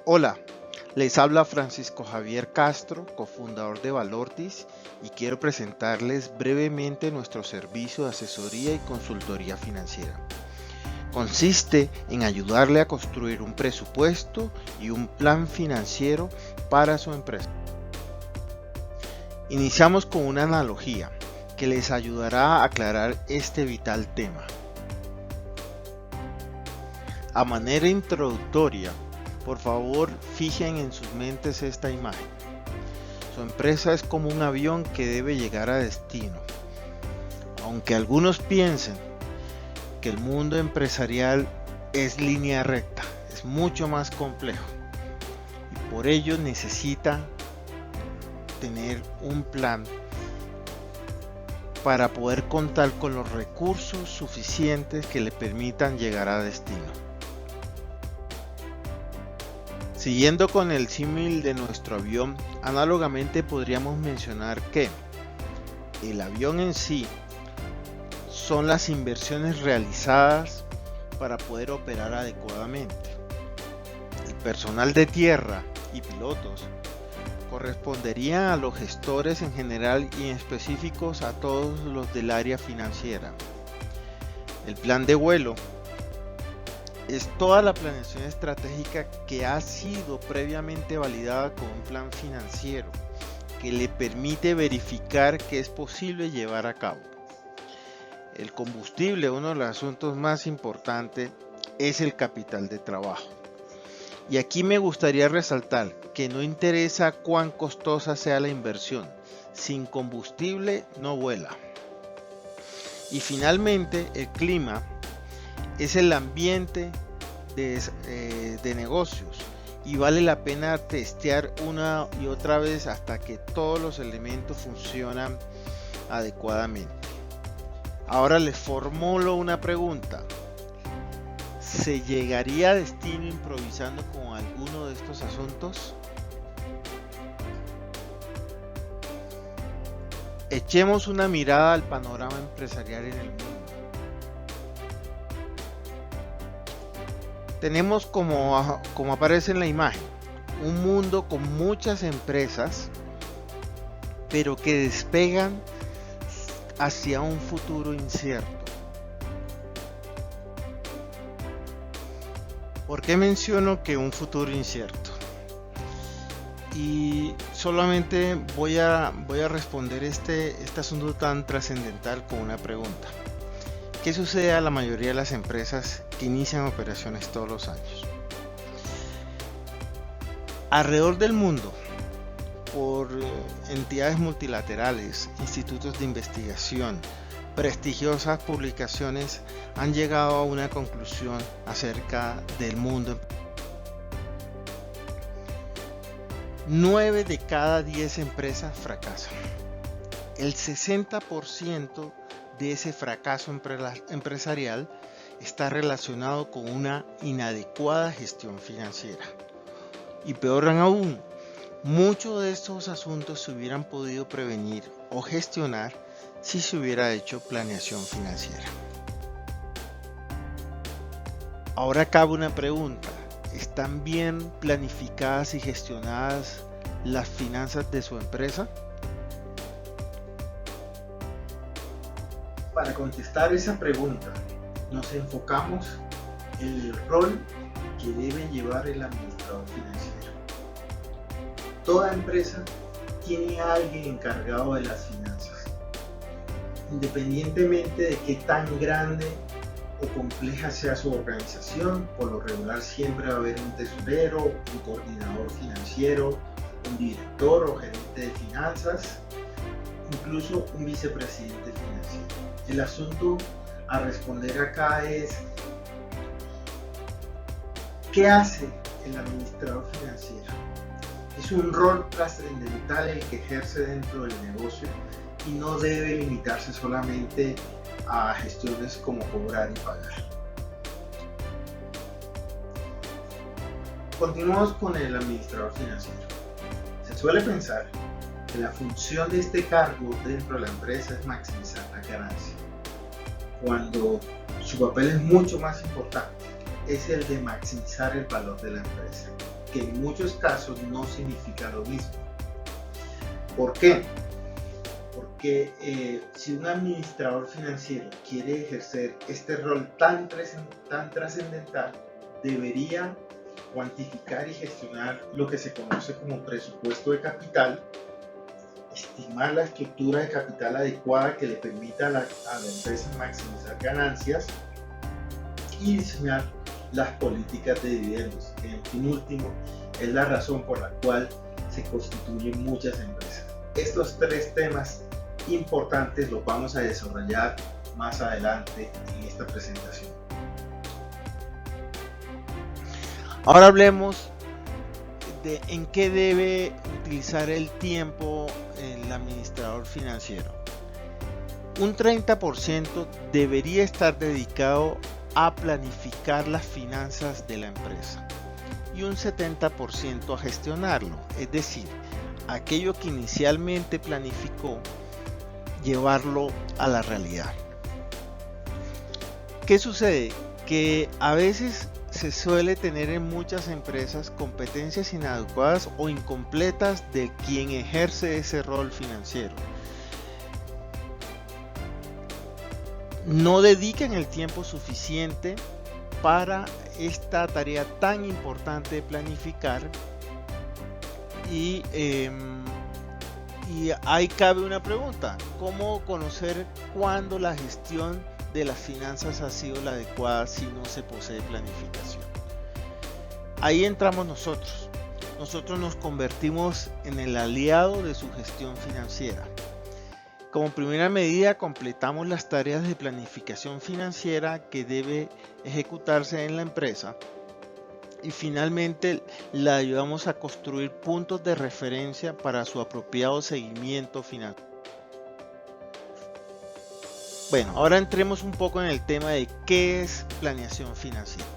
Hola, les habla Francisco Javier Castro, cofundador de Valortis, y quiero presentarles brevemente nuestro servicio de asesoría y consultoría financiera. Consiste en ayudarle a construir un presupuesto y un plan financiero para su empresa. Iniciamos con una analogía que les ayudará a aclarar este vital tema. A manera introductoria, por favor, fijen en sus mentes esta imagen. Su empresa es como un avión que debe llegar a destino. Aunque algunos piensen que el mundo empresarial es línea recta, es mucho más complejo. Y por ello necesita tener un plan para poder contar con los recursos suficientes que le permitan llegar a destino. Siguiendo con el símil de nuestro avión, análogamente podríamos mencionar que el avión en sí son las inversiones realizadas para poder operar adecuadamente. El personal de tierra y pilotos corresponderían a los gestores en general y en específicos a todos los del área financiera. El plan de vuelo es toda la planeación estratégica que ha sido previamente validada con un plan financiero que le permite verificar que es posible llevar a cabo. El combustible, uno de los asuntos más importantes, es el capital de trabajo. Y aquí me gustaría resaltar que no interesa cuán costosa sea la inversión, sin combustible no vuela. Y finalmente, el clima es el ambiente de negocios y vale la pena testear una y otra vez hasta que todos los elementos funcionan adecuadamente. Ahora les formulo una pregunta: ¿se llegaría a destino improvisando con alguno de estos asuntos? Echemos una mirada al panorama empresarial en el mundo. Tenemos, como aparece en la imagen, un mundo con muchas empresas, pero que despegan hacia un futuro incierto. ¿Por qué menciono que un futuro incierto? Y solamente voy a responder este asunto tan trascendental con una pregunta. ¿Qué sucede a la mayoría de las empresas que inician operaciones todos los años? Alrededor del mundo, por entidades multilaterales, institutos de investigación, prestigiosas publicaciones han llegado a una conclusión acerca del mundo. 9 de cada 10 empresas fracasan. El 60% de ese fracaso empresarial está relacionado con una inadecuada gestión financiera. Y peor aún, muchos de estos asuntos se hubieran podido prevenir o gestionar si se hubiera hecho planeación financiera. Ahora cabe una pregunta: ¿están bien planificadas y gestionadas las finanzas de su empresa? Para contestar esa pregunta, nos enfocamos en el rol que debe llevar el administrador financiero. Toda empresa tiene a alguien encargado de las finanzas. Independientemente de qué tan grande o compleja sea su organización, por lo regular siempre va a haber un tesorero, un coordinador financiero, un director o gerente de finanzas, incluso un vicepresidente financiero. El asunto a responder acá es: ¿qué hace el administrador financiero? Es un rol trascendental el que ejerce dentro del negocio y no debe limitarse solamente a gestiones como cobrar y pagar. Continuamos con el administrador financiero. Se suele pensar que la función de este cargo dentro de la empresa es maximizar la ganancia, cuando su papel es mucho más importante, es el de maximizar el valor de la empresa. que en muchos casos no significa lo mismo. ¿Por qué? Porque si un administrador financiero quiere ejercer este rol tan trascendental, debería cuantificar y gestionar lo que se conoce como presupuesto de capital, estimar la estructura de capital adecuada que le permita a la empresa maximizar ganancias y diseñar las políticas de dividendos, que en fin último es la razón por la cual se constituyen muchas empresas. Estos tres temas importantes los vamos a desarrollar más adelante en esta presentación. Ahora hablemos de en qué debe utilizar el tiempo el administrador financiero. Un 30% debería estar dedicado a planificar las finanzas de la empresa y un 70% a gestionarlo, es decir, aquello que inicialmente planificó, llevarlo a la realidad. ¿Qué sucede? Que a veces se suele tener en muchas empresas competencias inadecuadas o incompletas de quien ejerce ese rol financiero. No dedican el tiempo suficiente para esta tarea tan importante de planificar y ahí cabe una pregunta: ¿cómo conocer cuándo la gestión de las finanzas ha sido la adecuada si no se posee planificación? Ahí entramos nosotros. Nosotros nos convertimos en el aliado de su gestión financiera. Como primera medida, completamos las tareas de planificación financiera que debe ejecutarse en la empresa y finalmente la ayudamos a construir puntos de referencia para su apropiado seguimiento financiero. Bueno, ahora entremos un poco en el tema de qué es planeación financiera.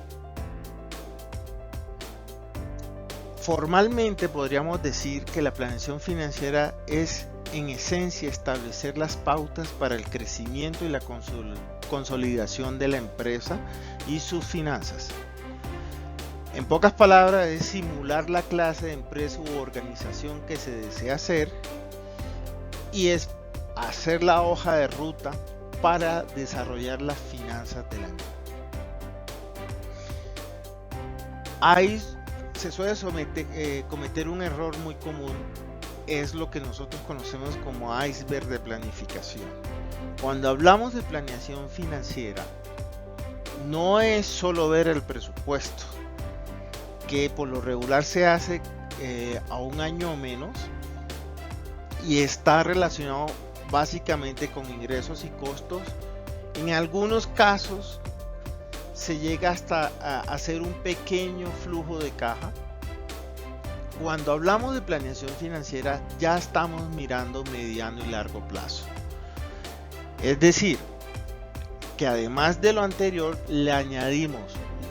Formalmente podríamos decir que la planeación financiera es en esencia establecer las pautas para el crecimiento y la consolidación de la empresa y sus finanzas. En pocas palabras, es simular la clase de empresa u organización que se desea hacer y es hacer la hoja de ruta para desarrollar las finanzas de la empresa. Ahí se suele cometer un error muy común, es lo que nosotros conocemos como iceberg de planificación. Cuando hablamos de planeación financiera, no es solo ver el presupuesto, que por lo regular se hace a un año o menos y está relacionado básicamente con ingresos y costos. En algunos casos se llega hasta a hacer un pequeño flujo de caja. Cuando hablamos de planeación financiera ya estamos mirando mediano y largo plazo. Es decir, que además de lo anterior le añadimos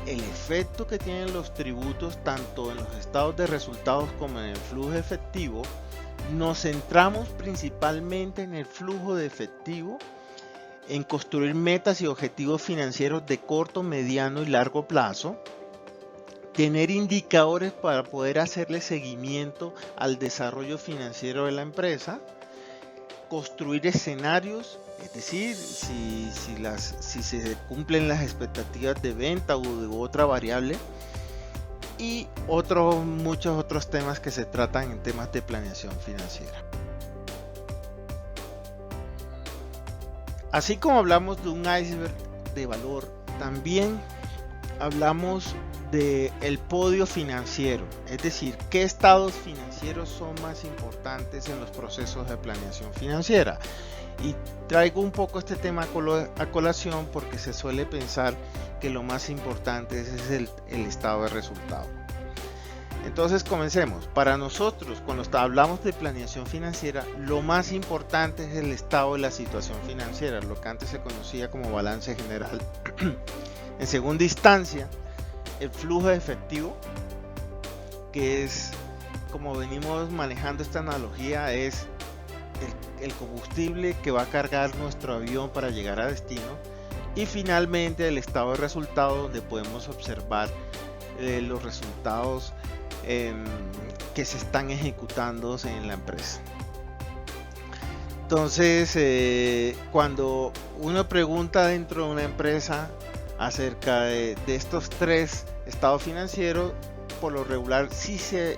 el efecto que tienen los tributos tanto en los estados de resultados como en el flujo de efectivo. Nos centramos principalmente en el flujo de efectivo, en construir metas y objetivos financieros de corto, mediano y largo plazo, tener indicadores para poder hacerle seguimiento al desarrollo financiero de la empresa, construir escenarios, es decir, si se cumplen las expectativas de venta u de otra variable, y muchos otros temas que se tratan en temas de planeación financiera. Así como hablamos de un iceberg de valor, también hablamos del podio financiero, es decir, qué estados financieros son más importantes en los procesos de planeación financiera. Y traigo un poco este tema a colación porque se suele pensar que lo más importante es el estado de resultado. Entonces comencemos. Para nosotros, cuando hablamos de planeación financiera, lo más importante es el estado de la situación financiera, lo que antes se conocía como balance general. En segunda instancia, el flujo de efectivo, que es, como venimos manejando esta analogía, es el combustible que va a cargar nuestro avión para llegar a destino. Y finalmente el estado de resultado, donde podemos observar los resultados que se están ejecutando en la empresa. Entonces, cuando uno pregunta dentro de una empresa acerca de estos tres estados financieros, por lo regular sí se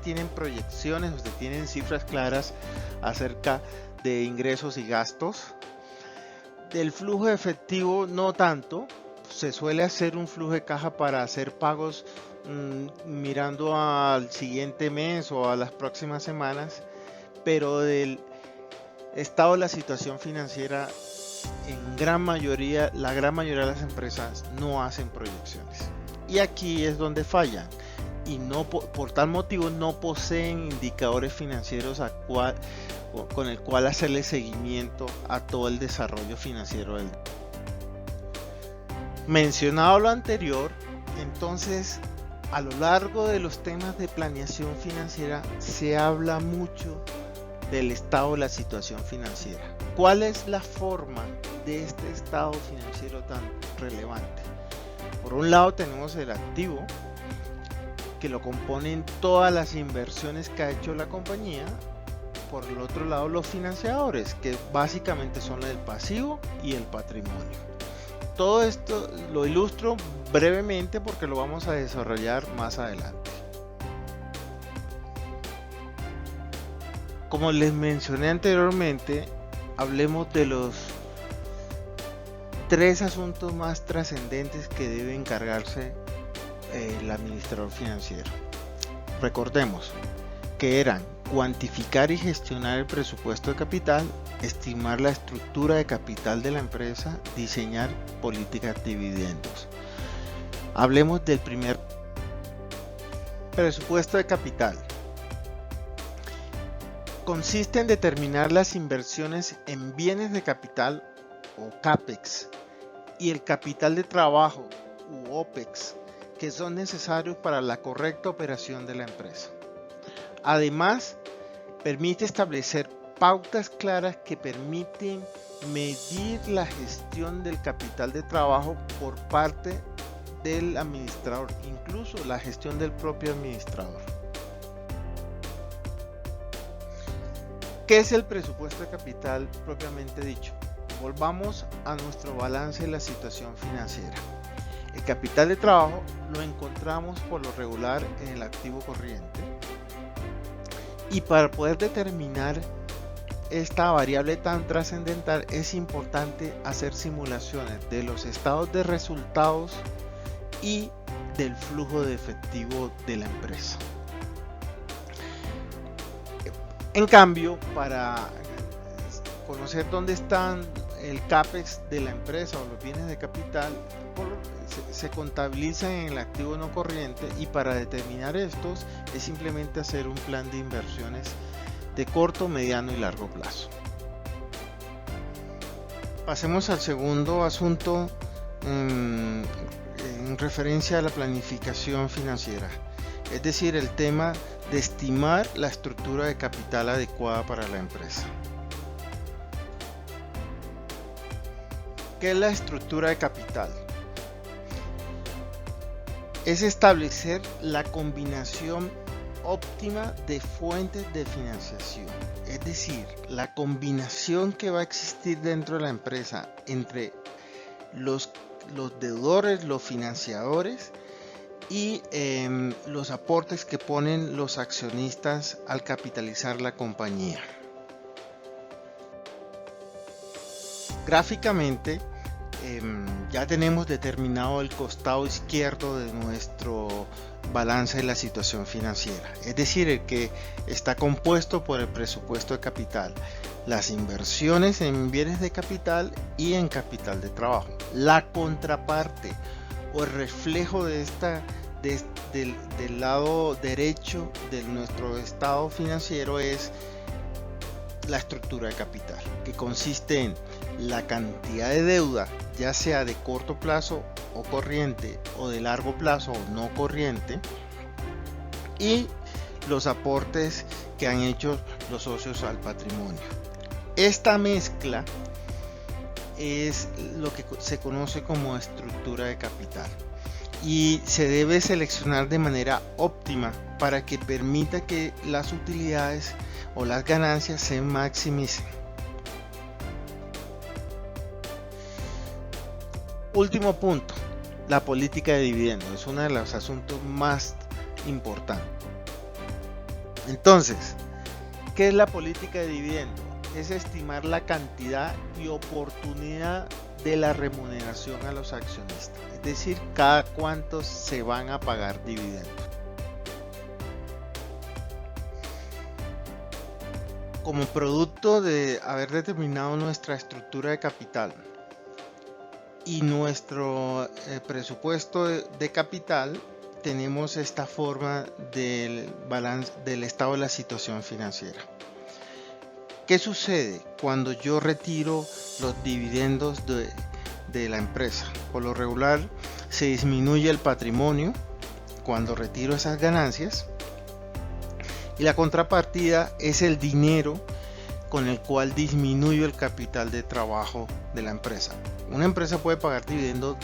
tienen proyecciones o se tienen cifras claras acerca de ingresos y gastos. Del flujo de efectivo no tanto, se suele hacer un flujo de caja para hacer pagos mirando al siguiente mes o a las próximas semanas, pero del estado de la situación financiera, la gran mayoría de las empresas no hacen proyecciones, y aquí es donde fallan, y no por tal motivo no poseen indicadores financieros con el cual hacerle seguimiento a todo el desarrollo financiero del. Mencionado lo anterior, entonces a lo largo de los temas de planeación financiera se habla mucho del estado de la situación financiera. ¿Cuál es la forma de este estado financiero tan relevante? Por un lado tenemos el activo, que lo componen todas las inversiones que ha hecho la compañía. Por el otro lado, los financiadores, que básicamente son el pasivo y el patrimonio. Todo esto lo ilustro brevemente porque lo vamos a desarrollar más adelante. Como les mencioné anteriormente, hablemos de los tres asuntos más trascendentes que debe encargarse el administrador financiero. Recordemos que eran cuantificar y gestionar el presupuesto de capital, estimar la estructura de capital de la empresa, diseñar políticas de dividendos. Hablemos del primer presupuesto de capital. Consiste en determinar las inversiones en bienes de capital o CAPEX y el capital de trabajo u OPEX que son necesarios para la correcta operación de la empresa. Además, permite establecer pautas claras que permiten medir la gestión del capital de trabajo por parte del administrador, incluso la gestión del propio administrador. ¿Qué es el presupuesto de capital propiamente dicho? Volvamos a nuestro balance de la situación financiera. El capital de trabajo lo encontramos por lo regular en el activo corriente. Y para poder determinar esta variable tan trascendental es importante hacer simulaciones de los estados de resultados y del flujo de efectivo de la empresa. En cambio, para conocer dónde están el CAPEX de la empresa o los bienes de capital, se contabilizan en el activo no corriente, y para determinar estos es simplemente hacer un plan de inversiones de corto, mediano y largo plazo. Pasemos al segundo asunto en referencia a la planificación financiera, es decir, el tema de estimar la estructura de capital adecuada para la empresa. ¿Qué es la estructura de capital? Es establecer la combinación óptima de fuentes de financiación, es decir, la combinación que va a existir dentro de la empresa entre los deudores, los financiadores y los aportes que ponen los accionistas al capitalizar la compañía. Gráficamente, ya tenemos determinado el costado izquierdo de nuestro balance de la situación financiera, es decir, el que está compuesto por el presupuesto de capital, las inversiones en bienes de capital y en capital de trabajo. La contraparte o el reflejo de del lado derecho de nuestro estado financiero es la estructura de capital, que consiste en la cantidad de deuda, ya sea de corto plazo o corriente, o de largo plazo o no corriente, y los aportes que han hecho los socios al patrimonio. Esta mezcla es lo que se conoce como estructura de capital, y se debe seleccionar de manera óptima para que permita que las utilidades o las ganancias se maximicen. Último punto, la política de dividendos es uno de los asuntos más importantes. Entonces, ¿qué es la política de dividendos? Es estimar la cantidad y oportunidad de la remuneración a los accionistas, es decir, cada cuánto se van a pagar dividendos. Como producto de haber determinado nuestra estructura de capital y nuestro presupuesto de capital, tenemos esta forma del balance del estado de la situación financiera. ¿Qué sucede cuando yo retiro los dividendos de la empresa? Por lo regular se disminuye el patrimonio cuando retiro esas ganancias, y la contrapartida es el dinero con el cual disminuyo el capital de trabajo de la empresa. Una empresa puede pagar dividendos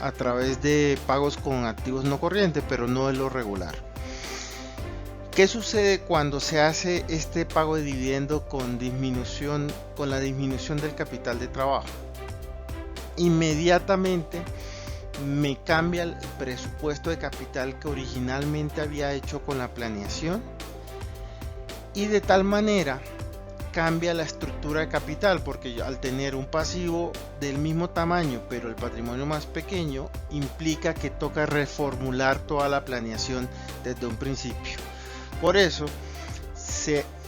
a través de pagos con activos no corrientes, pero no es lo regular. ¿Qué sucede cuando se hace este pago de dividendo con la disminución del capital de trabajo? Inmediatamente me cambia el presupuesto de capital que originalmente había hecho con la planeación, y de tal manera cambia la estructura de capital, porque al tener un pasivo del mismo tamaño pero el patrimonio más pequeño, implica que toca reformular toda la planeación desde un principio. Por eso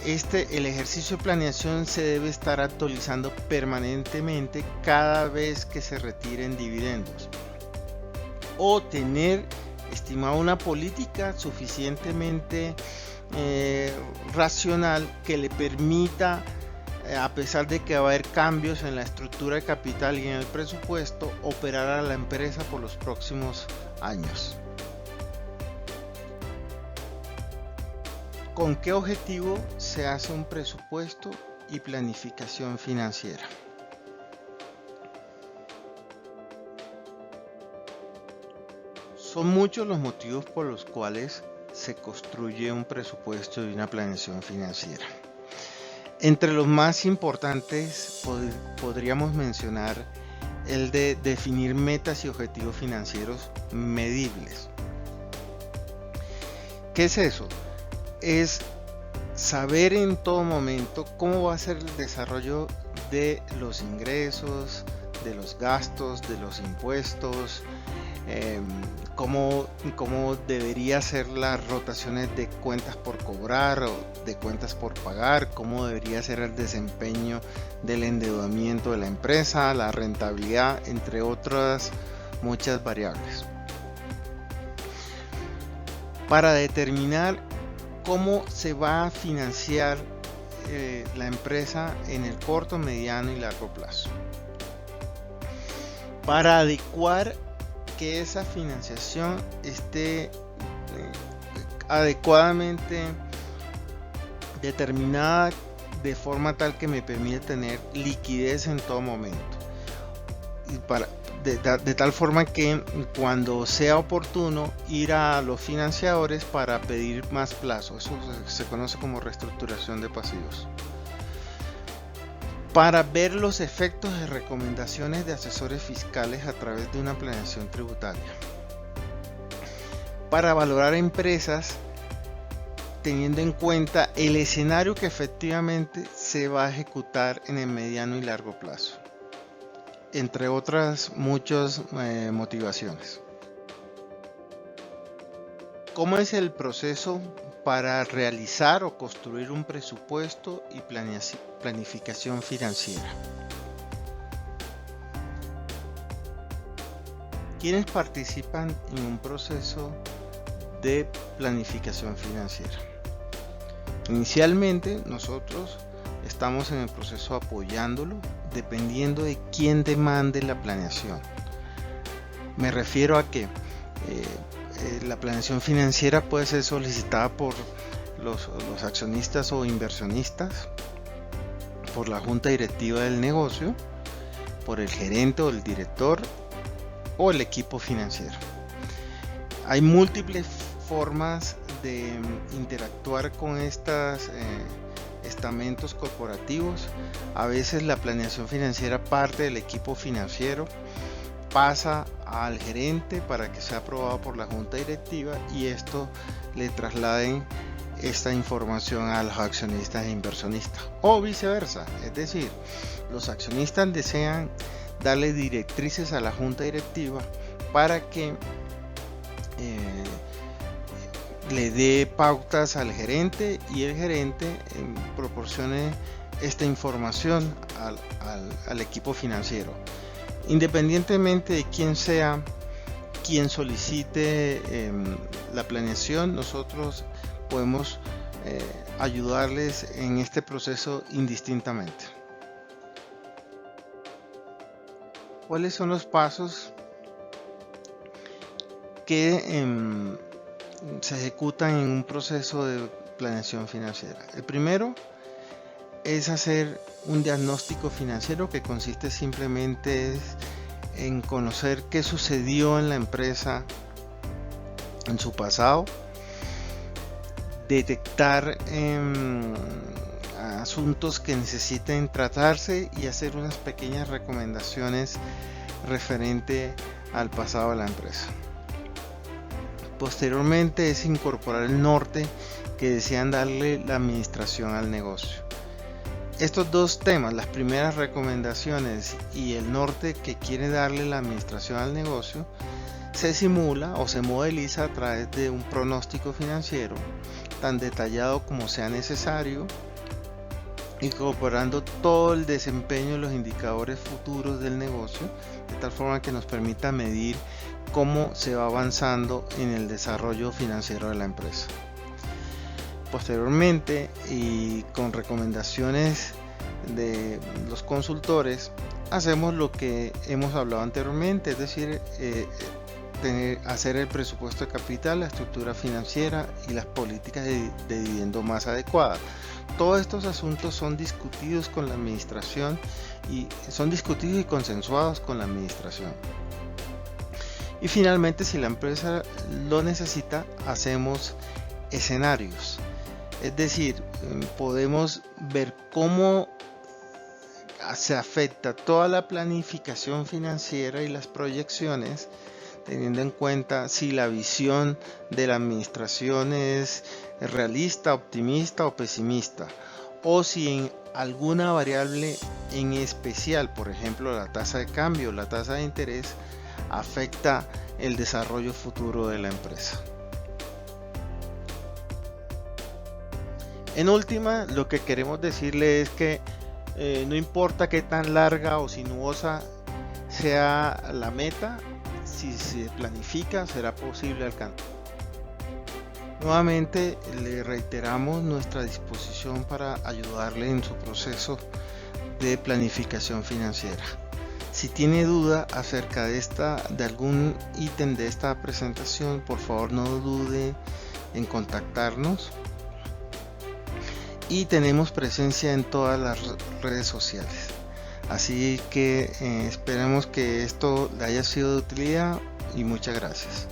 el ejercicio de planeación se debe estar actualizando permanentemente cada vez que se retiren dividendos, o tener estimado una política suficientemente racional que le permita, a pesar de que va a haber cambios en la estructura de capital y en el presupuesto, operar a la empresa por los próximos años. ¿Con qué objetivo se hace un presupuesto y planificación financiera? Son muchos los motivos por los cuales se construye un presupuesto y una planeación financiera. Entre los más importantes podríamos mencionar el de definir metas y objetivos financieros medibles. ¿Qué es eso? Es saber en todo momento cómo va a ser el desarrollo de los ingresos, de los gastos, de los impuestos, cómo debería ser las rotaciones de cuentas por cobrar o de cuentas por pagar, cómo debería ser el desempeño del endeudamiento de la empresa, la rentabilidad, entre otras muchas variables, para determinar cómo se va a financiar la empresa en el corto, mediano y largo plazo, para adecuar que esa financiación esté adecuadamente determinada de forma tal que me permite tener liquidez en todo momento, y de tal forma que cuando sea oportuno ir a los financiadores para pedir más plazo. Eso se conoce como reestructuración de pasivos. Para ver los efectos de recomendaciones de asesores fiscales a través de una planeación tributaria. Para valorar empresas teniendo en cuenta el escenario que efectivamente se va a ejecutar en el mediano y largo plazo, entre otras muchas motivaciones. ¿Cómo es el proceso para realizar o construir un presupuesto y planificación financiera? ¿Quiénes participan en un proceso de planificación financiera? Inicialmente nosotros estamos en el proceso apoyándolo, dependiendo de quién demande la planeación. Me refiero a que la planeación financiera puede ser solicitada por los accionistas o inversionistas, por la junta directiva del negocio, por el gerente o el director, o el equipo financiero. Hay múltiples formas de interactuar con estos estamentos corporativos. A veces la planeación financiera parte del equipo financiero, pasa al gerente para que sea aprobado por la junta directiva y esto le trasladen esta información a los accionistas e inversionistas, o viceversa. Es decir, los accionistas desean darle directrices a la junta directiva para que le dé pautas al gerente y el gerente proporcione esta información al equipo financiero. Independientemente de quién sea quien solicite la planeación, nosotros podemos ayudarles en este proceso indistintamente. ¿Cuáles son los pasos que se ejecutan en un proceso de planeación financiera? El primero es hacer un diagnóstico financiero, que consiste simplemente en conocer qué sucedió en la empresa en su pasado, detectar asuntos que necesiten tratarse y hacer unas pequeñas recomendaciones referente al pasado de la empresa. Posteriormente es incorporar el norte que desean darle la administración al negocio. Estos dos temas, las primeras recomendaciones y el norte que quiere darle la administración al negocio, se simula o se modeliza a través de un pronóstico financiero tan detallado como sea necesario, incorporando todo el desempeño de los indicadores futuros del negocio, de tal forma que nos permita medir cómo se va avanzando en el desarrollo financiero de la empresa. Posteriormente, y con recomendaciones de los consultores, hacemos lo que hemos hablado anteriormente, es decir, hacer el presupuesto de capital, la estructura financiera y las políticas de dividendo más adecuadas. Todos estos asuntos son discutidos con la administración y consensuados con la administración. Y finalmente, si la empresa lo necesita, hacemos escenarios. Es decir, podemos ver cómo se afecta toda la planificación financiera y las proyecciones, teniendo en cuenta si la visión de la administración es realista, optimista o pesimista, o si en alguna variable en especial, por ejemplo la tasa de cambio, la tasa de interés, afecta el desarrollo futuro de la empresa. En última, lo que queremos decirle es que no importa qué tan larga o sinuosa sea la meta, si se planifica será posible alcanzar. Nuevamente le reiteramos nuestra disposición para ayudarle en su proceso de planificación financiera. Si tiene duda acerca de algún ítem de esta presentación, por favor no dude en contactarnos. Y tenemos presencia en todas las redes sociales, así que esperemos que esto le haya sido de utilidad y muchas gracias.